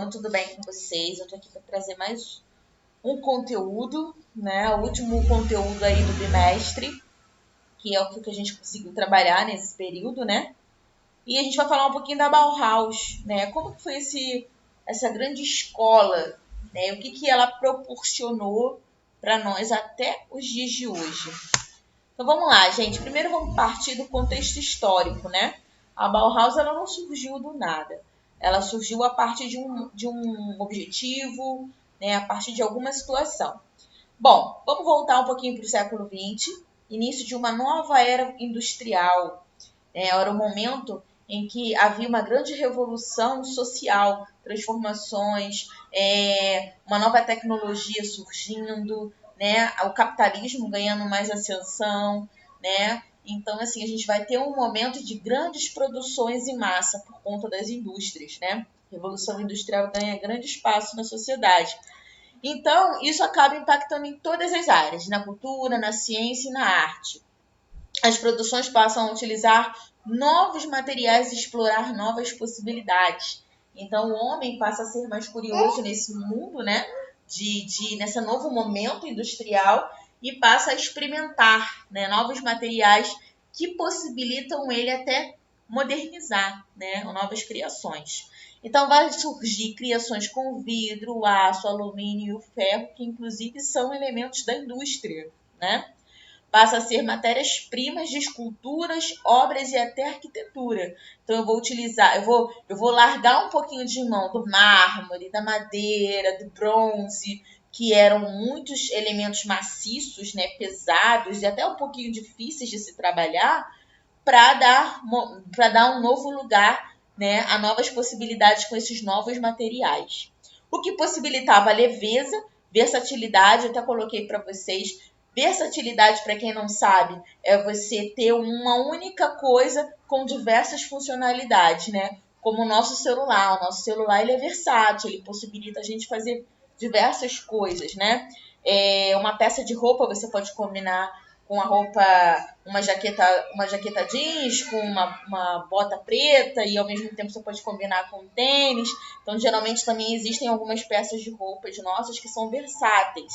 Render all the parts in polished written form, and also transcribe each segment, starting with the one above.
tudo bem com vocês? Eu tô aqui para trazer mais um conteúdo, né? O último conteúdo aí do bimestre, que é o que a gente conseguiu trabalhar nesse período, né? E a gente vai falar um pouquinho da Bauhaus, né? Como que foi essa grande escola, né? O que ela proporcionou para nós até os dias de hoje. Então vamos lá, gente. Primeiro vamos partir do contexto histórico, né? A Bauhaus ela não surgiu do nada. Ela surgiu a partir de um objetivo, né? A partir de alguma situação. Bom, vamos voltar um pouquinho para o século XX, início de uma nova era industrial. Era o momento em que havia uma grande revolução social, transformações, uma nova tecnologia surgindo, né? O capitalismo ganhando mais ascensão, né? Então, assim, a gente vai ter um momento de grandes produções em massa por conta das indústrias, né? A Revolução Industrial ganha grande espaço na sociedade. Então, isso acaba impactando em todas as áreas, na cultura, na ciência e na arte. As produções passam a utilizar novos materiais e explorar novas possibilidades. Então, o homem passa a ser mais curioso nesse mundo, né? Nesse novo momento industrial e passa a experimentar, né, novos materiais que possibilitam ele até modernizar, né, novas criações. Então, vai surgir criações com vidro, aço, alumínio e o ferro, que inclusive são elementos da indústria, né? Passa a ser matérias-primas de esculturas, obras e até arquitetura. Então eu vou largar um pouquinho de mão do mármore, da madeira, do bronze, que eram muitos elementos maciços, né, pesados e até um pouquinho difíceis de se trabalhar, para dar um novo lugar, né, a novas possibilidades com esses novos materiais. O que possibilitava leveza, versatilidade, eu até coloquei para vocês. Versatilidade, para quem não sabe, é você ter uma única coisa com diversas funcionalidades, né? Como o nosso celular. O nosso celular ele é versátil, ele possibilita a gente fazer diversas coisas, né? Uma peça de roupa você pode combinar com a roupa, uma jaqueta jeans, com uma bota preta e ao mesmo tempo você pode combinar com tênis. Então, geralmente também existem algumas peças de roupas nossas que são versáteis.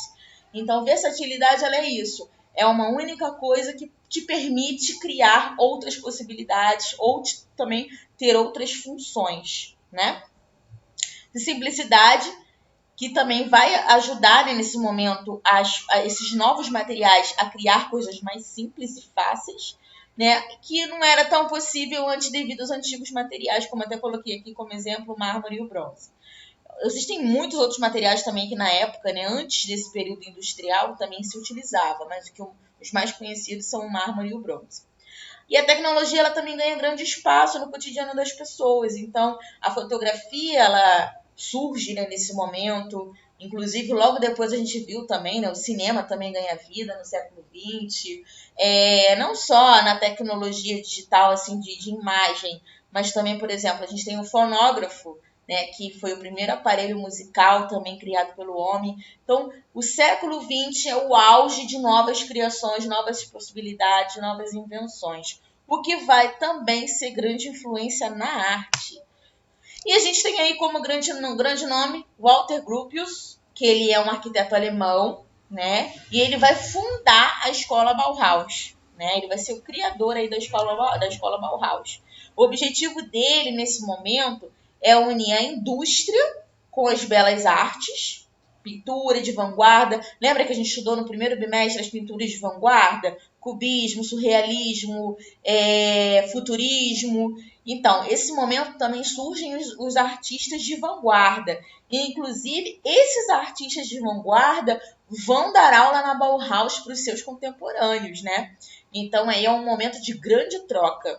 Então, versatilidade ela é isso. É uma única coisa que te permite criar outras possibilidades ou também ter outras funções, né? De simplicidade, que também vai ajudar, né, nesse momento esses novos materiais a criar coisas mais simples e fáceis, né? Que não era tão possível antes devido aos antigos materiais, como até coloquei aqui como exemplo o mármore e o bronze. Existem muitos outros materiais também que na época, né, antes desse período industrial, também se utilizava, mas os mais conhecidos são o mármore e o bronze. E a tecnologia ela também ganha grande espaço no cotidiano das pessoas. Então, a fotografia ela surge, né, nesse momento. Inclusive, logo depois a gente viu também, né, o cinema também ganha vida no século XX. Não só na tecnologia digital assim, de imagem, mas também, por exemplo, a gente tem o fonógrafo, né, que foi o primeiro aparelho musical também criado pelo homem. Então, o século XX é o auge de novas criações, novas possibilidades, novas invenções, o que vai também ser grande influência na arte. E a gente tem aí como grande nome Walter Gropius, que ele é um arquiteto alemão, né, e ele vai fundar a escola Bauhaus. Né? Ele vai ser o criador aí da escola Bauhaus. O objetivo dele, nesse momento, é unir a indústria com as belas artes, pintura de vanguarda. Lembra que a gente estudou no primeiro bimestre as pinturas de vanguarda? Cubismo, surrealismo, futurismo. Então, esse momento também surgem os artistas de vanguarda. E, inclusive, esses artistas de vanguarda vão dar aula na Bauhaus para os seus contemporâneos, né? Então, aí é um momento de grande troca.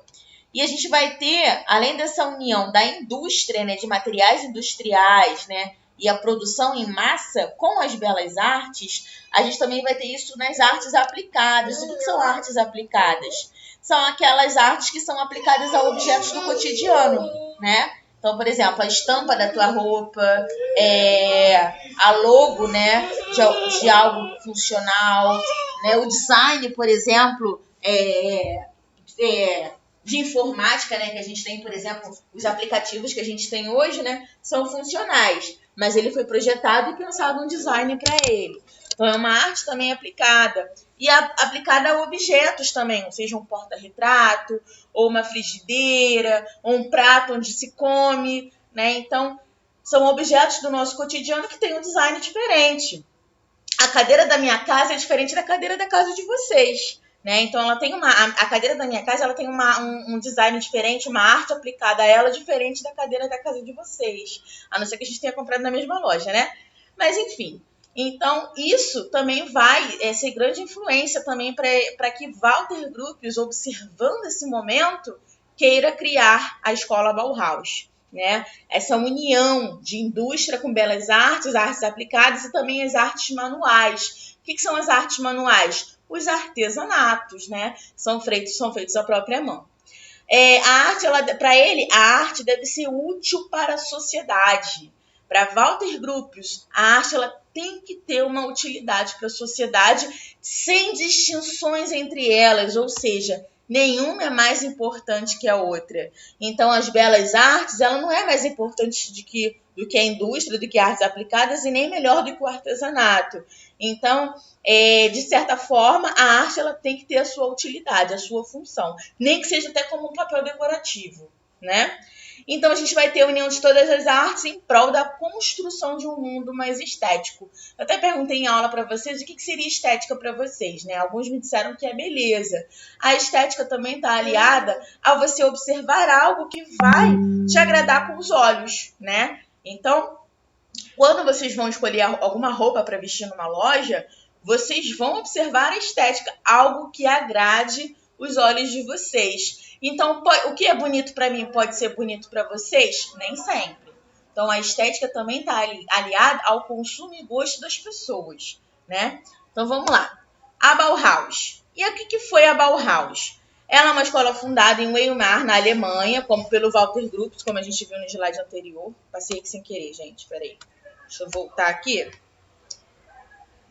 E a gente vai ter, além dessa união da indústria, né, de materiais industriais, né, e a produção em massa com as belas artes, a gente também vai ter isso nas artes aplicadas. O que são artes aplicadas? São aquelas artes que são aplicadas a objetos do cotidiano, né? Então, por exemplo, a estampa da tua roupa, a logo, né, de algo funcional, né? O design, por exemplo, de informática, né, que a gente tem, por exemplo, os aplicativos que a gente tem hoje, né, são funcionais, mas ele foi projetado e pensado um design para ele. Então é uma arte também aplicada e aplicada a objetos também, ou seja, um porta-retrato, ou uma frigideira, ou um prato onde se come, né? Então são objetos do nosso cotidiano que têm um design diferente. A cadeira da minha casa é diferente da cadeira da casa de vocês, né? Então ela tem a cadeira da minha casa ela tem um design diferente, uma arte aplicada a ela diferente da cadeira da casa de vocês, a não ser que a gente tenha comprado na mesma loja, né? Mas enfim, então isso também vai ser grande influência também para que Walter Gropius, observando esse momento, queira criar a escola Bauhaus. Né? Essa união de indústria com belas artes aplicadas e também as artes manuais. O que são as artes manuais? Os artesanatos, né? São feitos à própria mão. Para ele, a arte deve ser útil para a sociedade. Para Walter Gropius, a arte ela tem que ter uma utilidade para a sociedade sem distinções entre elas, ou seja, nenhuma é mais importante que a outra. Então, as belas artes, ela não é mais importante do que a indústria, do que artes aplicadas e nem melhor do que o artesanato. Então, de certa forma, a arte ela tem que ter a sua utilidade, a sua função, nem que seja até como um papel decorativo, né? Então, a gente vai ter a união de todas as artes em prol da construção de um mundo mais estético. Eu até perguntei em aula para vocês o que seria estética para vocês, né? Alguns me disseram que é beleza. A estética também está aliada a você observar algo que vai te agradar com os olhos, né? Então, quando vocês vão escolher alguma roupa para vestir numa loja, vocês vão observar a estética, algo que agrade os olhos de vocês. Então, o que é bonito para mim pode ser bonito para vocês? Nem sempre. Então, a estética também está aliada ao consumo e gosto das pessoas, né? Então, vamos lá. A Bauhaus. E o que foi a Bauhaus? Ela é uma escola fundada em Weimar, na Alemanha, como pelo Walter Gropius, como a gente viu no slide anterior. Passei aqui sem querer, gente. Peraí. Deixa eu voltar aqui.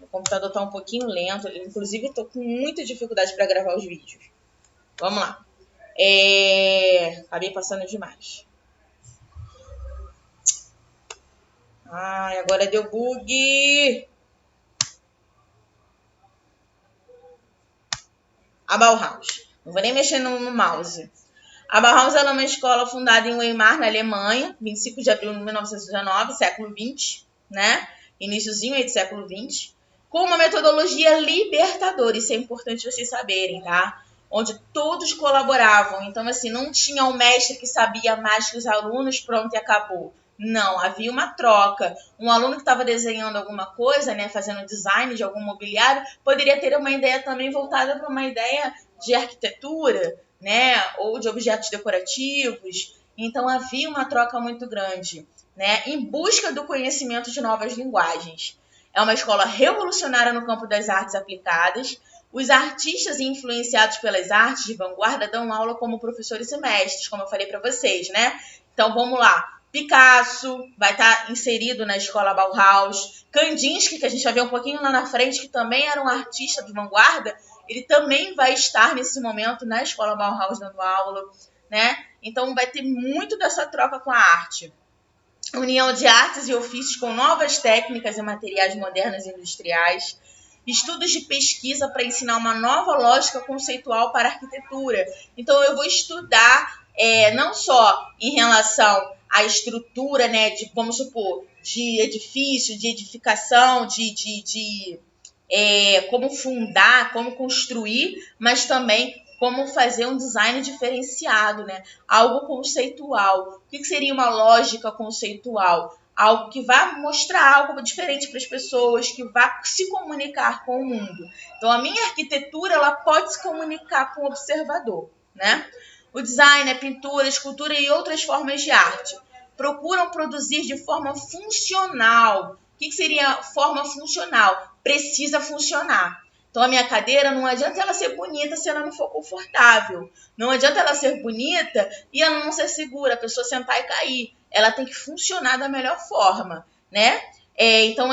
O computador está um pouquinho lento. Inclusive, estou com muita dificuldade para gravar os vídeos. Vamos lá. Acabei passando demais. Ai, agora deu bug. A Bauhaus. Não vou nem mexer no mouse. A Bauhaus ela é uma escola fundada em Weimar, na Alemanha, 25 de abril de 1919, século XX, né? Iniciozinho aí do século XX, com uma metodologia libertadora. Isso é importante vocês saberem, tá? Onde todos colaboravam. Então, assim, não tinha um mestre que sabia mais que os alunos, pronto e acabou. Não, havia uma troca. Um aluno que estava desenhando alguma coisa, né, fazendo design de algum mobiliário, poderia ter uma ideia também voltada para uma ideia de arquitetura, né, ou de objetos decorativos. Então, havia uma troca muito grande, né, em busca do conhecimento de novas linguagens. É uma escola revolucionária no campo das artes aplicadas. Os artistas influenciados pelas artes de vanguarda dão aula como professores e mestres, como eu falei para vocês, né? Então, vamos lá. Picasso vai estar inserido na escola Bauhaus. Kandinsky, que a gente vai ver um pouquinho lá na frente, que também era um artista de vanguarda, ele também vai estar nesse momento na escola Bauhaus dando aula, né? Então, vai ter muito dessa troca com a arte. União de artes e ofícios com novas técnicas e materiais modernos e industriais. Estudos de pesquisa para ensinar uma nova lógica conceitual para a arquitetura. Então, eu vou estudar não só em relação à estrutura, né, de, vamos supor, de edifício, de edificação, de como fundar, como construir, mas também como fazer um design diferenciado, né? Algo conceitual. O que seria uma lógica conceitual? Algo que vai mostrar algo diferente para as pessoas, que vai se comunicar com o mundo. Então, a minha arquitetura ela pode se comunicar com o observador, né? O design, a pintura, a escultura e outras formas de arte procuram produzir de forma funcional. O que seria forma funcional? Precisa funcionar. Então, a minha cadeira, não adianta ela ser bonita se ela não for confortável. Não adianta ela ser bonita e ela não ser segura, a pessoa sentar e cair. Ela tem que funcionar da melhor forma, né? Então,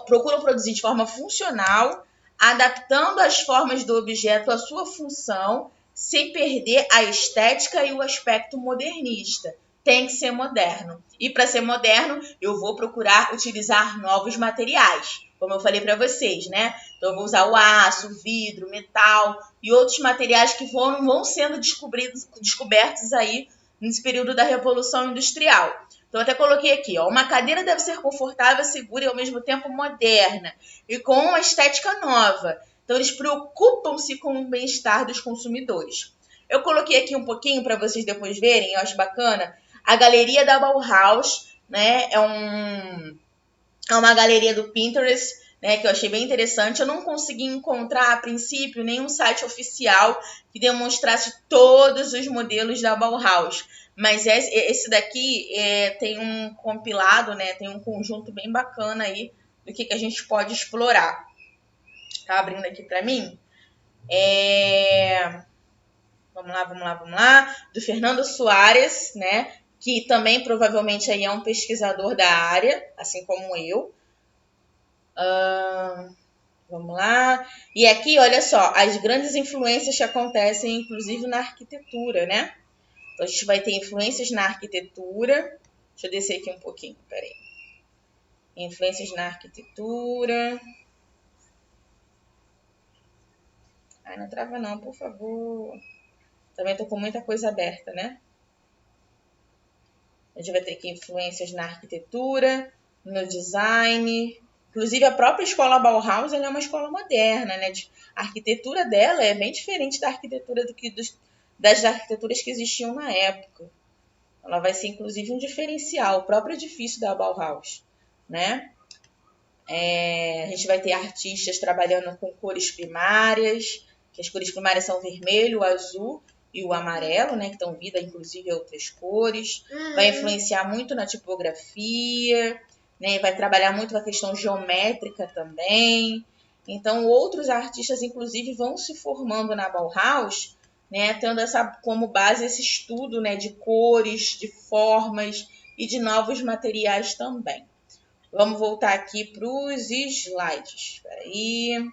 procuram produzir de forma funcional, adaptando as formas do objeto à sua função, sem perder a estética e o aspecto modernista. Tem que ser moderno. E para ser moderno, eu vou procurar utilizar novos materiais, como eu falei para vocês, né? Então eu vou usar o aço, o vidro, o metal e outros materiais que vão sendo descobertos aí nesse período da Revolução Industrial. Então eu até coloquei aqui, ó, uma cadeira deve ser confortável, segura e ao mesmo tempo moderna e com uma estética nova. Então eles preocupam-se com o bem-estar dos consumidores. Eu coloquei aqui um pouquinho para vocês depois verem, eu acho bacana. A galeria da Bauhaus, né, é uma galeria do Pinterest, né, que eu achei bem interessante. Eu não consegui encontrar, a princípio, nenhum site oficial que demonstrasse todos os modelos da Bauhaus. Mas esse daqui tem um compilado, né, tem um conjunto bem bacana aí do que a gente pode explorar. Tá abrindo aqui para mim? Vamos lá. Do Fernando Soares, né? Que também provavelmente aí é um pesquisador da área, assim como eu. Vamos lá. E aqui, olha só, as grandes influências que acontecem, inclusive na arquitetura, né? Então, a gente vai ter influências na arquitetura. Deixa eu descer aqui um pouquinho, peraí. Influências na arquitetura. Ai, não trava não, por favor. Também tô com muita coisa aberta, né? A gente vai ter aqui influências na arquitetura, no design. Inclusive, a própria escola Bauhaus ela é uma escola moderna, né? A arquitetura dela é bem diferente da arquitetura das arquiteturas que existiam na época. Ela vai ser, inclusive, um diferencial, o próprio edifício da Bauhaus, né? A gente vai ter artistas trabalhando com cores primárias, que as cores primárias são o vermelho, o azul e o amarelo, né, que dão vida, inclusive, a outras cores. Vai influenciar muito na tipografia, né, vai trabalhar muito com a questão geométrica também. Então, outros artistas, inclusive, vão se formando na Bauhaus, né, tendo como base esse estudo, né, de cores, de formas e de novos materiais também. Vamos voltar aqui para os slides. Espera aí.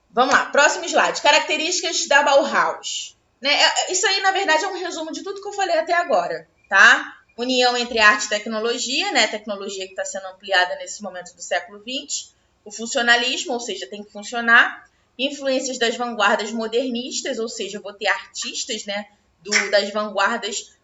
Vamos lá, próximo slide. Características da Bauhaus. Né? Isso aí, na verdade, é um resumo de tudo que eu falei até agora, tá? União entre arte e tecnologia, né? Tecnologia que está sendo ampliada nesse momento do século XX. O funcionalismo, ou seja, tem que funcionar. Influências das vanguardas modernistas, ou seja, eu vou ter artistas, né, das vanguardas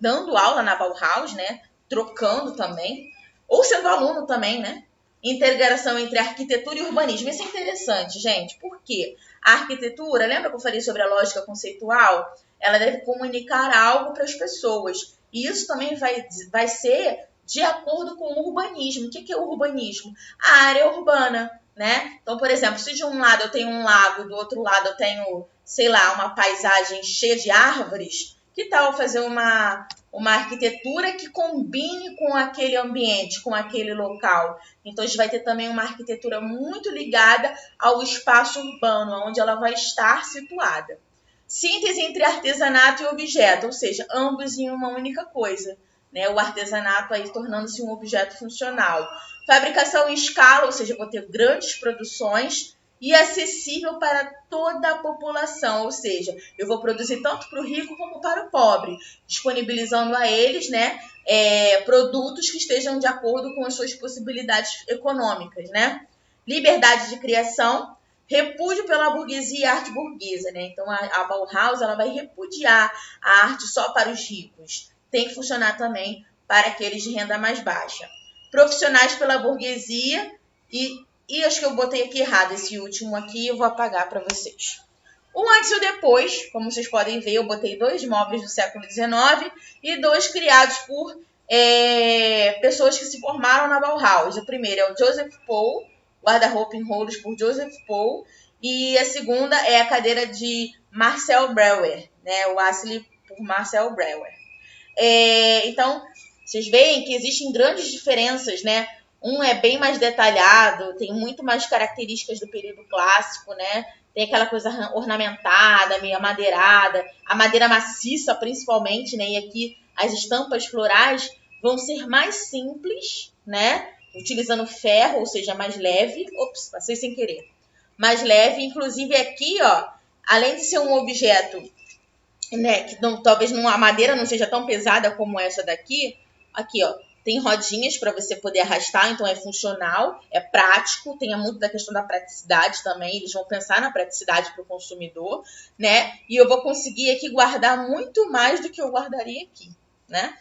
dando aula na Bauhaus, né? Trocando também. Ou sendo aluno também, né? Integração entre arquitetura e urbanismo. Isso é interessante, gente. Por quê? A arquitetura, lembra que eu falei sobre a lógica conceitual? Ela deve comunicar algo para as pessoas. E isso também vai ser de acordo com o urbanismo. O que é o urbanismo? A área urbana, né? Então, por exemplo, se de um lado eu tenho um lago, do outro lado eu tenho, sei lá, uma paisagem cheia de árvores, que tal fazer uma arquitetura que combine com aquele ambiente, com aquele local? Então, a gente vai ter também uma arquitetura muito ligada ao espaço urbano, onde ela vai estar situada. Síntese entre artesanato e objeto, ou seja, ambos em uma única coisa, né? O artesanato aí tornando-se um objeto funcional. Fabricação em escala, ou seja, eu vou ter grandes produções e acessível para toda a população, ou seja, eu vou produzir tanto para o rico como para o pobre, disponibilizando a eles, né, produtos que estejam de acordo com as suas possibilidades econômicas, né? Liberdade de criação, repúdio pela burguesia e arte burguesa, né? Então a Bauhaus ela vai repudiar a arte só para os ricos, tem que funcionar também para aqueles de renda mais baixa. Profissionais pela burguesia e acho que eu botei aqui errado esse último aqui, eu vou apagar para vocês. O antes e o depois, como vocês podem ver, eu botei 2 móveis do século XIX e 2 criados por pessoas que se formaram na Bauhaus. O primeiro é o Joseph Paul, guarda-roupa em rolos por Joseph Paul, e a segunda é a cadeira de Marcel Breuer, né, o Astley por Marcel Breuer. Então, vocês veem que existem grandes diferenças, né? Um é bem mais detalhado, tem muito mais características do período clássico, né? Tem aquela coisa ornamentada, meio amadeirada, a madeira maciça principalmente, né? E aqui as estampas florais vão ser mais simples, né? Utilizando ferro, ou seja, mais leve. Ops, passei sem querer. Mais leve, inclusive aqui, ó, além de ser um objeto, né, que não, talvez a madeira não seja tão pesada como essa daqui, aqui, ó, tem rodinhas para você poder arrastar, então é funcional, é prático, tem muito da questão da praticidade também, eles vão pensar na praticidade para o consumidor, né? E eu vou conseguir aqui guardar muito mais do que eu guardaria aqui, né?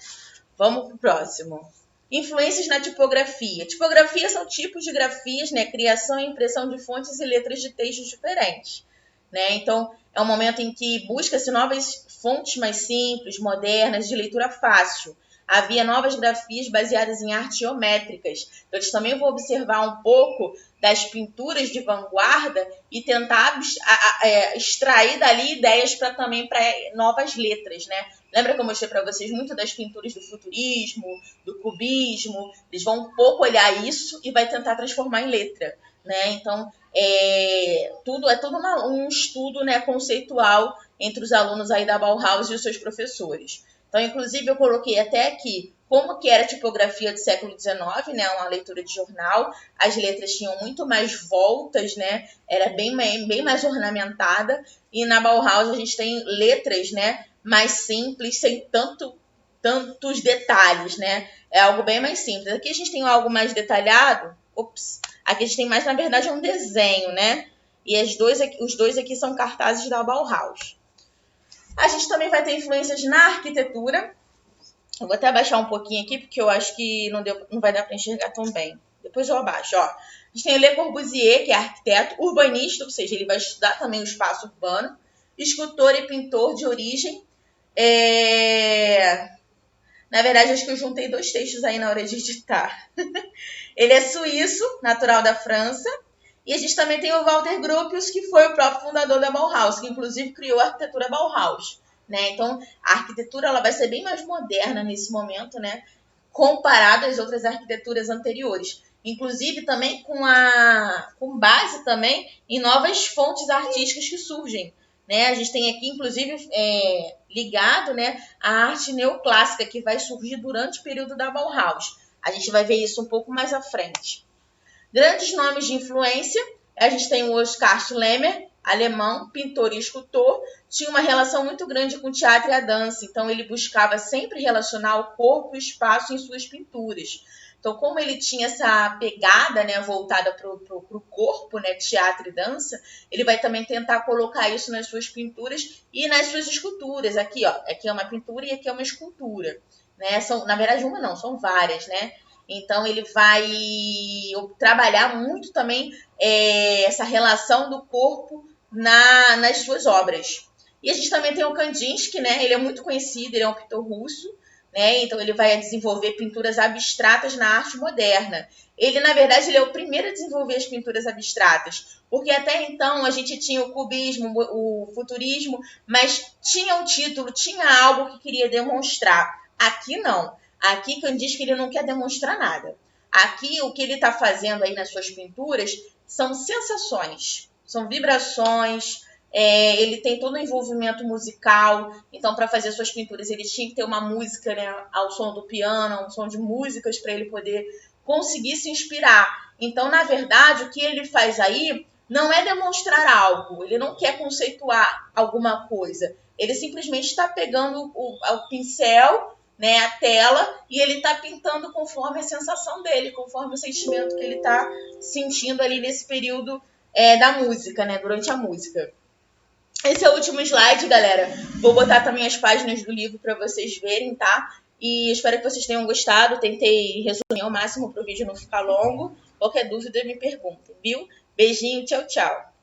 Vamos pro próximo. Influências na tipografia. Tipografia são tipos de grafias, né? Criação e impressão de fontes e letras de textos diferentes, né? Então, é um momento em que busca-se novas fontes mais simples, modernas, de leitura fácil. Havia novas grafias baseadas em artes geométricas. Então, eles também vão observar um pouco das pinturas de vanguarda e tentar extrair dali ideias para novas letras, né? Lembra que eu mostrei para vocês muito das pinturas do futurismo, do cubismo? Eles vão um pouco olhar isso e vai tentar transformar em letra, né? Então, tudo um estudo, né, conceitual entre os alunos aí da Bauhaus e os seus professores. Então, inclusive, eu coloquei até aqui como que era a tipografia do século XIX, né, uma leitura de jornal. As letras tinham muito mais voltas, né, era bem mais ornamentada. E na Bauhaus a gente tem letras, né, mais simples, sem tantos detalhes, né? É algo bem mais simples. Aqui a gente tem algo mais detalhado. Aqui a gente tem mais, na verdade, um desenho, né? E os dois aqui são cartazes da Bauhaus. A gente também vai ter influências na arquitetura. Eu vou até abaixar um pouquinho aqui, porque eu acho que não vai dar para enxergar tão bem. Depois eu abaixo, ó. A gente tem Le Corbusier, que é arquiteto, urbanista, ou seja, ele vai estudar também o espaço urbano, escultor e pintor de origem. Na verdade, acho que eu juntei dois textos aí na hora de editar. Ele é suíço, natural da França. E a gente também tem o Walter Gropius, que foi o próprio fundador da Bauhaus, que inclusive criou a arquitetura Bauhaus, né? Então, a arquitetura ela vai ser bem mais moderna nesse momento, né? Comparado às outras arquiteturas anteriores. Inclusive também com base também em novas fontes artísticas que surgem, né? A gente tem aqui, inclusive, ligado, né, a arte neoclássica que vai surgir durante o período da Bauhaus. A gente vai ver isso um pouco mais à frente. Grandes nomes de influência, a gente tem o Oskar Schlemmer, alemão, pintor e escultor, tinha uma relação muito grande com o teatro e a dança, então ele buscava sempre relacionar o corpo e o espaço em suas pinturas. Então, como ele tinha essa pegada, né, voltada para o corpo, né, teatro e dança, ele vai também tentar colocar isso nas suas pinturas e nas suas esculturas. Aqui, ó, aqui é uma pintura e aqui é uma escultura, né? Na verdade, uma não, são várias, né? Então, ele vai trabalhar muito também essa relação do corpo nas suas obras. E a gente também tem o Kandinsky, né? Ele é muito conhecido, ele é um pintor russo, né? Então, ele vai desenvolver pinturas abstratas na arte moderna. Ele, na verdade, ele é o primeiro a desenvolver as pinturas abstratas, porque até então a gente tinha o cubismo, o futurismo, mas tinha um título, tinha algo que queria demonstrar. Aqui não. Aqui Kandinsky ele não quer demonstrar nada. Aqui o que ele está fazendo aí nas suas pinturas são sensações, são vibrações. Ele tem todo o envolvimento musical. Então, para fazer suas pinturas, ele tinha que ter uma música, né, ao som do piano, ao som de músicas, para ele poder conseguir se inspirar. Então, na verdade, o que ele faz aí não é demonstrar algo. Ele não quer conceituar alguma coisa. Ele simplesmente está pegando o pincel, né, a tela, e ele está pintando conforme a sensação dele, conforme o sentimento que ele está sentindo ali nesse período da música, né, durante a música. Esse é o último slide, galera. Vou botar também as páginas do livro para vocês verem, tá? E espero que vocês tenham gostado. Tentei resumir ao máximo para o vídeo não ficar longo. Qualquer dúvida, me perguntem, viu? Beijinho, tchau, tchau.